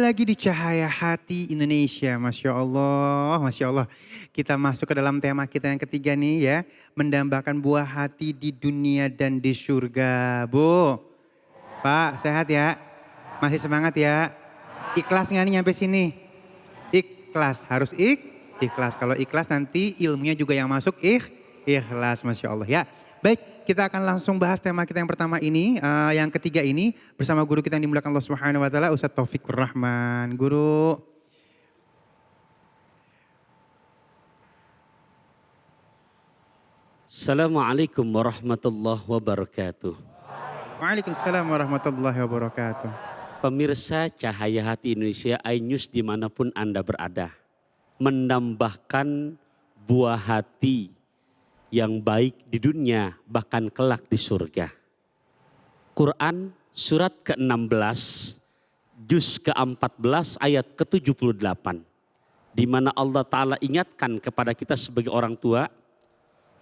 lagi di Cahaya Hati Indonesia, Masya Allah, Masya Allah. Kita masuk ke dalam tema kita yang ketiga nih ya. Mendambakan buah hati di dunia dan di surga. Bu, Pak sehat ya? Masih semangat ya? Ikhlas nggak nih nyampe sini? Ikhlas, harus ikhlas. Kalau ikhlas nanti ilmunya juga yang masuk ikhlas, Masya Allah ya. Baik, kita akan langsung bahas tema kita yang pertama ini, yang ketiga ini bersama guru kita yang dimuliakan Allah Subhanahu Wa Taala, Ustadz Taufikur Rahman. Guru. Assalamualaikum warahmatullahi wabarakatuh. Waalaikumsalam warahmatullahi wabarakatuh. Pemirsa Cahaya Hati Indonesia, iNews dimanapun Anda berada. Menambahkan buah hati yang baik di dunia, bahkan kelak di surga. Quran surat ke-16, juz ke-14 ayat ke-78. Di mana Allah Ta'ala ingatkan kepada kita sebagai orang tua.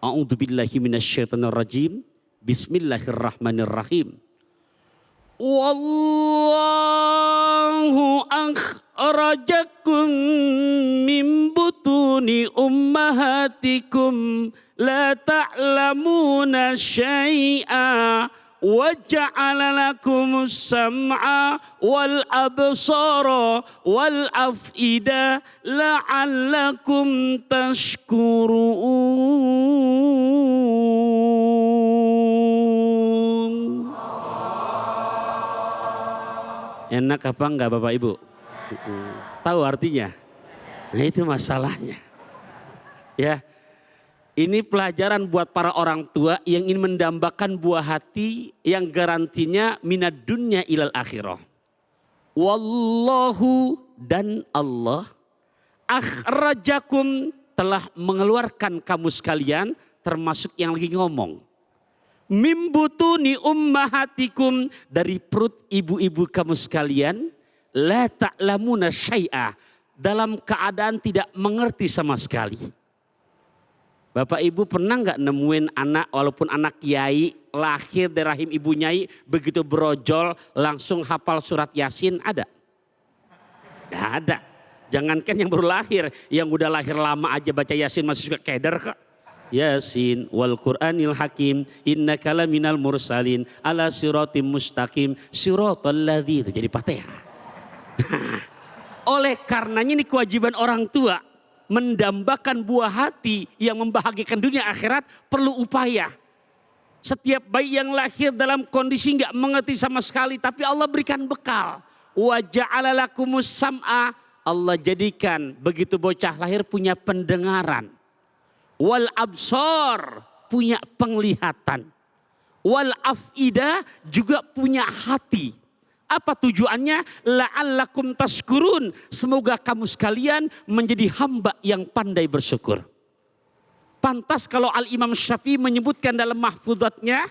A'udzubillahi minasyaitonirrajim. Bismillahirrahmanirrahim. Wallahu akhrajakum min butuni ummahatikum la ta'lamuna syai'a wa ja'ala lakumus sam'a wal absara wal af'ida la'allakum tashkurun. Enak apa enggak Bapak Ibu? Tahu artinya? Nah itu masalahnya. Ya, ini pelajaran buat para orang tua yang ingin mendambakan buah hati yang garantinya minad dunya ilal akhirah. Wallahu, dan Allah akhrajakum, telah mengeluarkan kamu sekalian, termasuk yang lagi ngomong. Mimbutuni ummahatikum, dari perut ibu-ibu kamu sekalian, la ta'lamuna syai'a, dalam keadaan tidak mengerti sama sekali. Bapak ibu pernah nggak nemuin anak, walaupun anak kiai, lahir dari rahim ibu nyai, begitu brojol langsung hafal surat Yasin? Ada? Nggak ada. Jangankan yang baru lahir, yang udah lahir lama aja baca Yasin masih suka keder kok. Yasin wal Qur'anil Hakim innaka laminal mursalin ala siratim mustaqim siratal ladzi, itu jadi Fatihah. Oleh karenanya ini kewajiban orang tua mendambakan buah hati yang membahagiakan dunia akhirat, perlu upaya. Setiap bayi yang lahir dalam kondisi nggak mengerti sama sekali, tapi Allah berikan bekal. Wa ja'ala lakumus sam'a, Allah jadikan begitu bocah lahir punya pendengaran. Wal absor, punya penglihatan. Wal afida, juga punya hati. Apa tujuannya? La'allakum tashkurun, semoga kamu sekalian menjadi hamba yang pandai bersyukur. Pantas kalau Al-Imam Syafi'i menyebutkan dalam mahfudhatnya,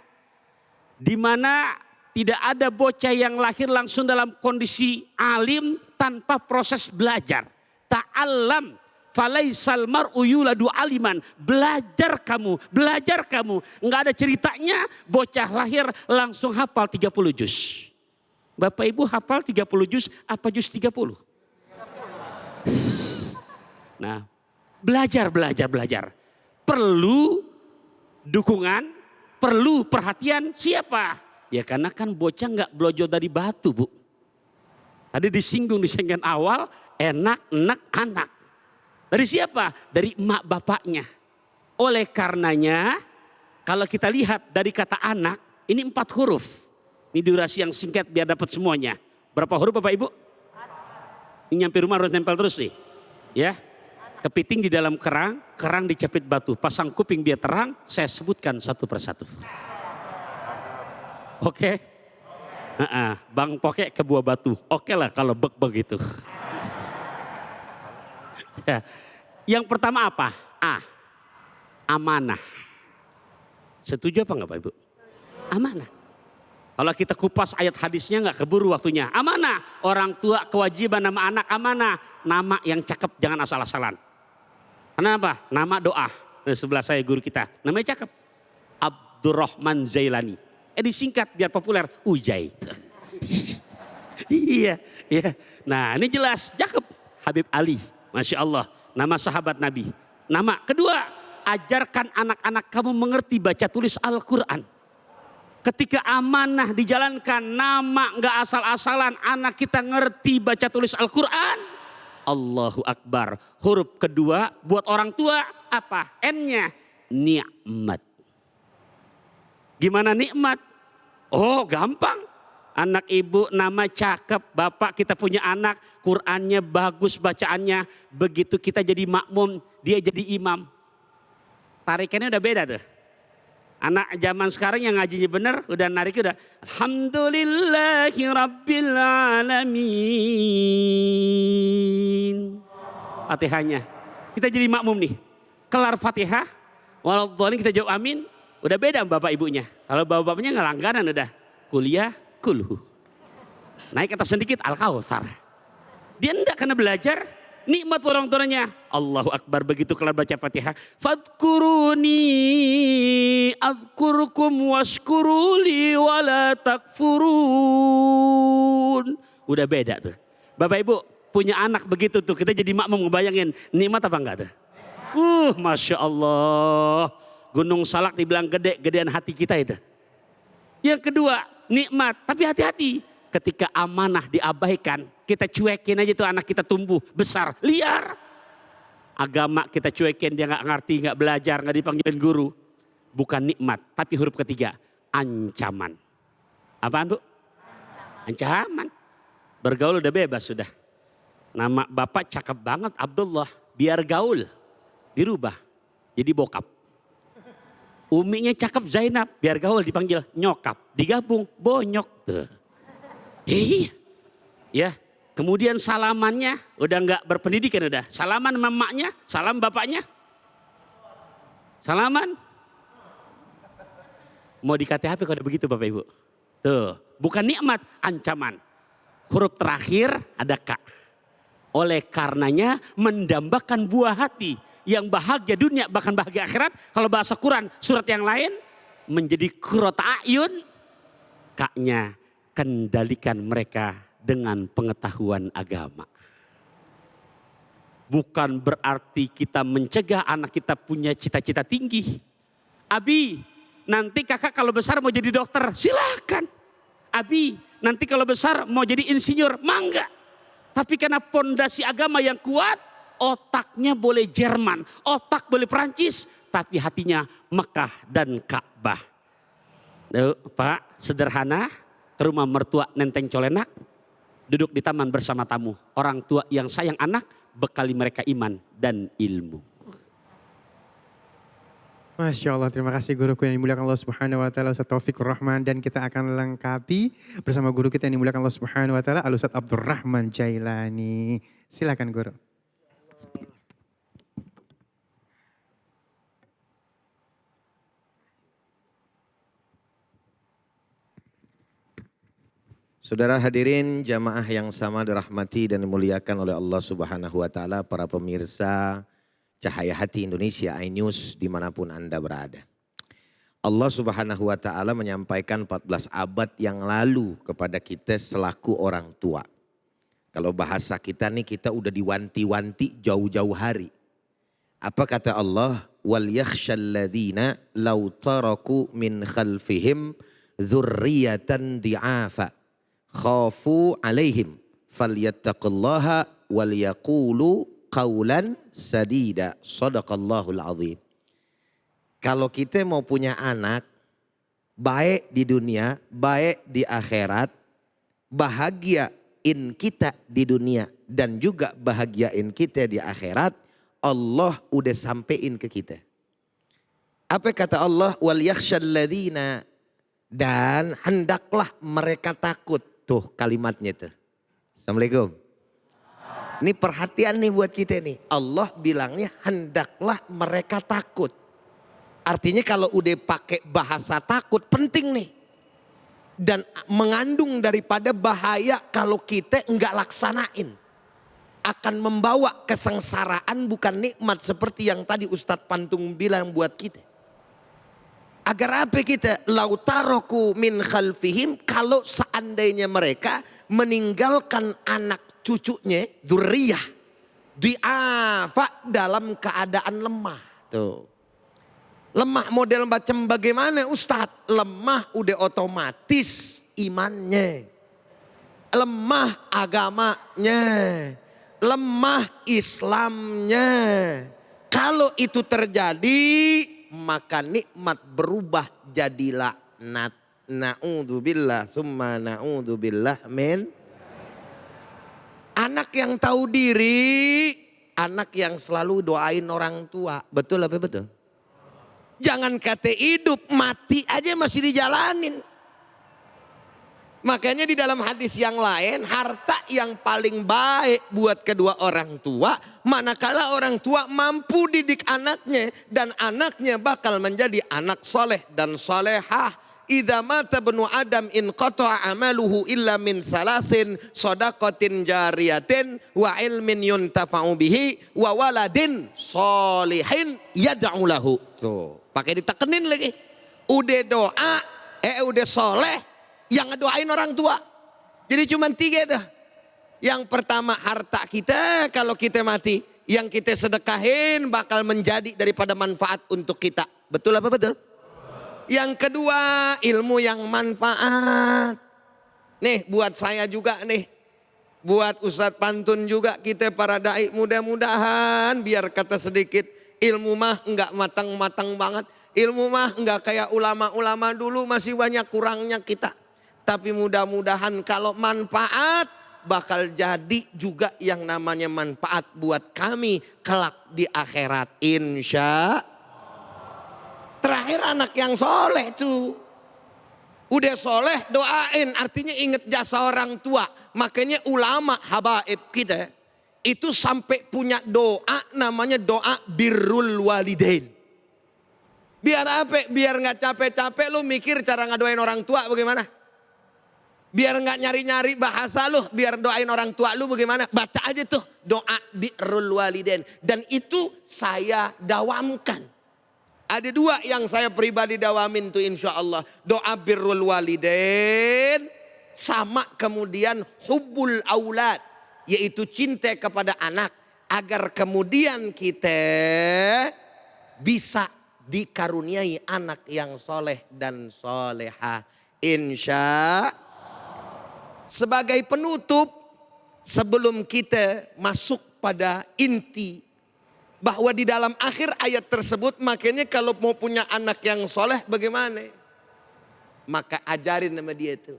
di mana tidak ada bocah yang lahir langsung dalam kondisi alim tanpa proses belajar. Ta'allam falaisal mar'u yuladu aliman. Belajar kamu, belajar kamu. Enggak ada ceritanya bocah lahir langsung hafal 30 juz. Bapak Ibu hafal 30 juz apa juz 30? Nah, belajar. Perlu dukungan, perlu perhatian siapa? Ya karena kan bocah nggak belajar dari batu, Bu. Tadi disinggung di segmen awal, enak anak. Dari siapa? Dari emak bapaknya. Oleh karenanya, kalau kita lihat dari kata anak, ini 4 huruf. Ini durasi yang singkat biar dapat semuanya. Berapa huruf Bapak Ibu? Ini nyampe rumah harus nempel terus nih. Ya. Kepiting di dalam kerang, kerang dicepit batu. Pasang kuping biar terang, saya sebutkan satu persatu. Oke? Bang Pokek ke buah batu. Oke lah kalau begitu. Ya. Yang pertama apa? A. Amanah. Setuju apa enggak Pak Ibu? Amanah. Kalau kita kupas ayat hadisnya nggak keburu waktunya. Amanah, orang tua kewajiban nama anak amanah. Nama yang cakep, jangan asal-asalan. Karena apa? Nama doa. Sebelah saya guru kita, namanya cakep. Abdurrahman Zailani. Disingkat biar populer, Ujai. Iya, iya. Nah ini jelas, cakep. Habib Ali, Masya Allah. Nama sahabat Nabi. Nama kedua, ajarkan anak-anak kamu mengerti baca tulis Al-Quran. Ketika amanah dijalankan, nama nggak asal-asalan, anak kita ngerti baca tulis Al-Quran. Allahu Akbar. Huruf kedua buat orang tua apa? N-nya nikmat. Gimana nikmat? Oh gampang. Anak ibu nama cakep, bapak kita punya anak, Qur'annya bagus bacaannya. Begitu kita jadi makmum, dia jadi imam. Tarikannya udah beda tuh. Anak zaman sekarang yang ngajinya bener, udah nariknya udah Alhamdulillahi Rabbil Alamin. Fatihahnya. Kita jadi makmum nih. Kelar Fatihah, waladhdallin kita jawab amin. Udah beda bapak ibunya. Kalau bapak-bapaknya nggak langganan udah. Kuliah, kulhu. Naik atas sedikit Al-Kautsar. Dia enggak karena belajar. Nikmat orang tuanya. Allahu Akbar begitu kelar baca Fatihah. Fadkuruni adkurukum washkuruli wala takfurun. Udah beda tuh. Bapak ibu punya anak begitu tuh. Kita jadi makmum ngebayangin. Nikmat apa enggak tuh? Masya Allah. Gunung Salak dibilang gede, gedean hati kita itu. Yang kedua nikmat. Tapi hati-hati. Ketika amanah diabaikan, kita cuekin aja tuh anak kita tumbuh besar, liar. Agama kita cuekin, dia nggak ngerti, nggak belajar, nggak dipanggilin guru. Bukan nikmat, tapi huruf ketiga, ancaman. Apaan bu? Ancaman. Bergaul udah bebas sudah. Nama bapak cakep banget Abdullah, biar gaul dirubah jadi bokap. Uminya cakep Zainab, biar gaul dipanggil nyokap, digabung bonyok. Tuh. Iya, ya. Kemudian salamannya udah nggak berpendidikan udah. Salaman mamaknya, salam bapaknya. Salaman. Mau di KTP kalau begitu Bapak Ibu. Tuh, bukan nikmat, ancaman. Huruf terakhir ada K. Oleh karenanya mendambakan buah hati yang bahagia dunia bahkan bahagia akhirat. Kalau bahasa Quran surat yang lain menjadi qurrata a'yun. K-nya kendalikan mereka dengan pengetahuan agama. Bukan berarti kita mencegah anak kita punya cita-cita tinggi. Abi, nanti kakak kalau besar mau jadi dokter, silakan. Abi, nanti kalau besar mau jadi insinyur, mangga. Tapi karena pondasi agama yang kuat, otaknya boleh Jerman, otak boleh Perancis, tapi hatinya Mekah dan Ka'bah. Pak, sederhana. Ke rumah mertua nenteng colenak, duduk di taman bersama tamu. Orang tua yang sayang anak, bekali mereka iman dan ilmu. Masya Allah, terima kasih guruku yang dimuliakan Allah Subhanahu Wa Taala, Ustaz Taufikur Rahman, dan kita akan lengkapi bersama guru kita yang dimuliakan Allah Subhanahu Wa Taala, Al-Ustaz Abdurrahman Jailani. Silakan guru. Saudara hadirin jamaah yang sama dirahmati dan dimuliakan oleh Allah Subhanahu wa taala, para pemirsa Cahaya Hati Indonesia iNews dimanapun Anda berada. Allah Subhanahu wa taala menyampaikan 14 abad yang lalu kepada kita selaku orang tua. Kalau bahasa kita nih, kita udah diwanti-wanti jauh-jauh hari. Apa kata Allah? Wal yakhshal ladzina law taraku min khalfihim dzurriyyatan di'afa khafu alaihim falyattaqullaha wal yaqulu qaulan sadida. Shadaqallahul azim. Kalau kita mau punya anak baik di dunia, baik di akhirat, bahagiain kita di dunia dan juga bahagiain kita di akhirat, Allah udah sampein ke kita. Apa kata Allah? Wal yakhshal ladzina, dan hendaklah mereka takut. Tuh kalimatnya tuh. Assalamualaikum. Ini perhatian nih buat kita nih. Allah bilangnya hendaklah mereka takut. Artinya kalau udah pakai bahasa takut penting nih. Dan mengandung daripada bahaya kalau kita enggak laksanain. Akan membawa kesengsaraan bukan nikmat seperti yang tadi Ustadz Pantung bilang buat kita. Agar apa kita? Lautaroku min khalfihim, kalau seandainya mereka meninggalkan anak cucunya, dzurriyyah, diafa dalam keadaan lemah. Tuh. Lemah model macam bagaimana Ustadz? Lemah udah otomatis imannya. Lemah agamanya. Lemah Islamnya. Kalau itu terjadi, maka nikmat berubah jadi laknat. Na'udzubillah summa na'udzubillah min. Anak yang tahu diri, anak yang selalu doain orang tua. Betul apa betul? Jangan kata hidup, mati aja masih dijalanin. Makanya di dalam hadis yang lain, harta yang paling baik buat kedua orang tua, manakala orang tua mampu didik anaknya dan anaknya bakal menjadi anak soleh dan solehah. Idza mata ibnu Adam in qata'a amaluhu illa min salasin, shadaqatin jariyatin wa ilmin yuntafa'u bihi wa waladin sholihin yad'u lahu. Tuh, pakai ditekenin lagi. Udah doa, udah soleh, yang ngedoain orang tua. Jadi cuma 3 tuh. Yang pertama harta kita kalau kita mati, yang kita sedekahin bakal menjadi daripada manfaat untuk kita. Betul apa betul? Yang kedua ilmu yang manfaat. Nih buat saya juga nih. Buat Ustadz Pantun juga, kita para dai, mudah-mudahan biar kata sedikit, ilmu mah enggak matang-matang banget. Ilmu mah enggak kayak ulama-ulama dulu, masih banyak kurangnya kita. Tapi mudah-mudahan kalau manfaat bakal jadi juga yang namanya manfaat buat kami kelak di akhirat insya. Terakhir anak yang soleh tuh. Udah soleh doain, artinya inget jasa orang tua. Makanya ulama habaib kita itu sampai punya doa namanya doa birrul walidain. Biar apa? Biar gak capek-capek lu mikir cara ngadoain orang tua bagaimana. Biar gak nyari-nyari bahasa lu, biar doain orang tua lu bagaimana. Baca aja tuh doa birrul walidain. Dan itu saya dawamkan. Ada 2 yang saya pribadi dawamin tuh insya Allah. Doa birrul walidain sama kemudian hubbul aulad. Yaitu cinta kepada anak. Agar kemudian kita bisa dikaruniai anak yang soleh dan solehah. Insya. Sebagai penutup sebelum kita masuk pada inti. Bahwa di dalam akhir ayat tersebut makanya kalau mau punya anak yang soleh bagaimana? Maka ajarin sama dia itu.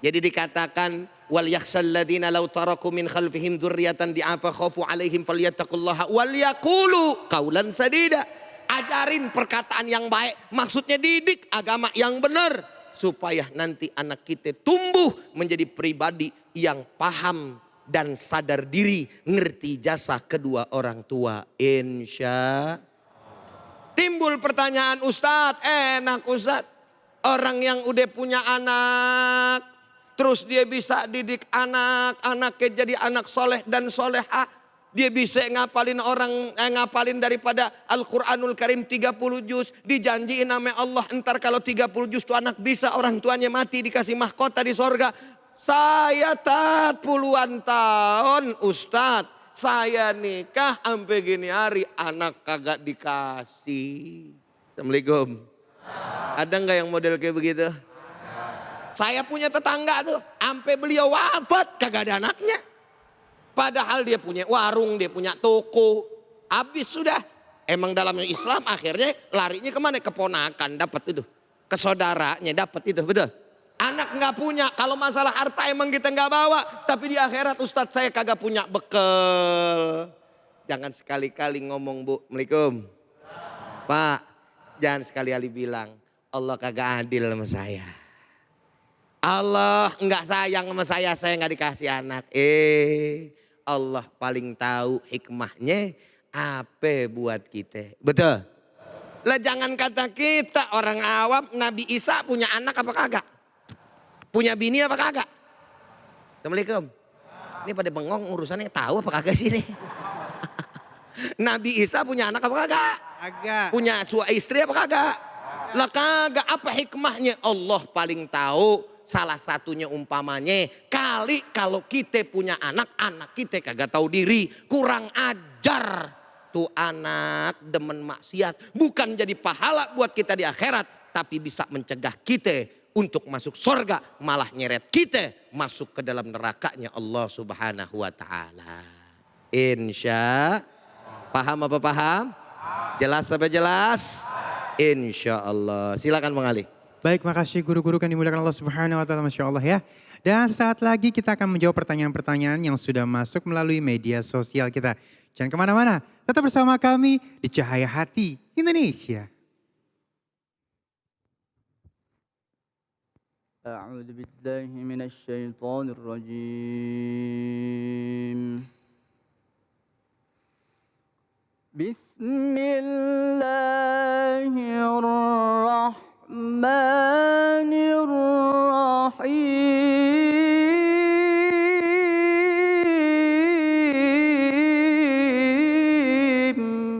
Jadi dikatakan wal yakhshal ladzina law taraku min khalfihim dzurriyyatan di'afa khafu alaihim falyattaqullaha wal yaqulu qaulan sadida. Ajarin perkataan yang baik, maksudnya didik agama yang benar supaya nanti anak kita tumbuh menjadi pribadi yang paham dan sadar diri, ngerti jasa kedua orang tua. Insya. Timbul pertanyaan Ustadz, enak Ustadz. Orang yang udah punya anak, terus dia bisa didik anak, anaknya jadi anak soleh dan solehah. Dia bisa ngapalin daripada Al-Quranul Karim 30 juz. Dijanjiin nama Allah, entar kalau 30 juz tuh anak bisa orang tuanya mati dikasih mahkota di sorga. Saya puluhan tahun Ustadz, saya nikah sampai gini hari anak kagak dikasih. Assalamualaikum. Ada nggak yang model kayak begitu? Saya punya tetangga tuh, sampai beliau wafat kagak ada anaknya. Padahal dia punya warung, dia punya toko. Habis sudah. Emang dalam Islam akhirnya larinya kemana? Keponakan dapat itu. Ke saudaranya dapat itu, betul. Anak nggak punya, kalau masalah harta emang kita nggak bawa. Tapi di akhirat Ustadz saya kagak punya bekal. Jangan sekali-kali ngomong Bu, Assalamualaikum. Pak, jangan sekali-kali bilang Allah kagak adil sama saya. Allah nggak sayang sama saya nggak dikasih anak. Allah paling tahu hikmahnya apa buat kita. Betul? Lah jangan kata kita orang awam, Nabi Isa punya anak apa kagak? Punya bini apa kagak? Assalamualaikum. Ini pada bengong urusannya tahu apa kagak sih nih? Nabi Isa punya anak apa kagak? Kagak. Punya istri apa kagak? Lah kagak, apa hikmahnya? Allah paling tahu. Salah satunya umpamanya, kali kalau kita punya anak, anak kita kagak tahu diri, kurang ajar. Tuh anak demen maksiat, bukan jadi pahala buat kita di akhirat, tapi bisa mencegah kita untuk masuk surga, malah nyeret kita masuk ke dalam nerakanya Allah Subhanahu wa taala. Insya paham apa paham? Jelas apa jelas? Insya Allah. Silakan Bang Ali. Baik, makasih guru-guru kan dimuliakan Allah Subhanahu wa taala, Masya Allah ya. Dan sesaat lagi kita akan menjawab pertanyaan-pertanyaan yang sudah masuk melalui media sosial kita. Jangan kemana-mana, tetap bersama kami di Cahaya Hati Indonesia. أعوذ بالله من الشيطان الرجيم بسم الله الرحمن الرحيم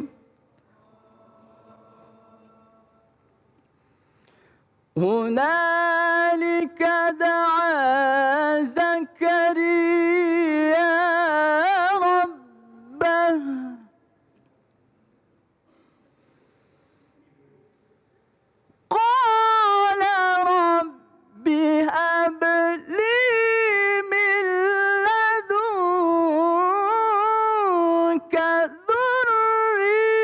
هنالك دعا زكريا ربه قال رب هب لي من لدنك ذرية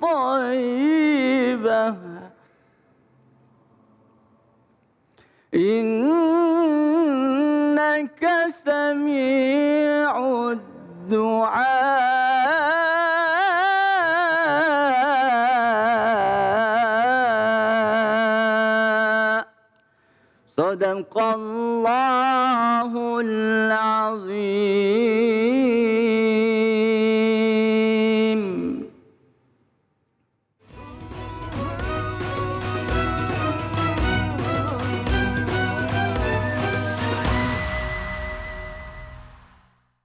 طيبة إنك سميع الدعاء صدق الله العظيم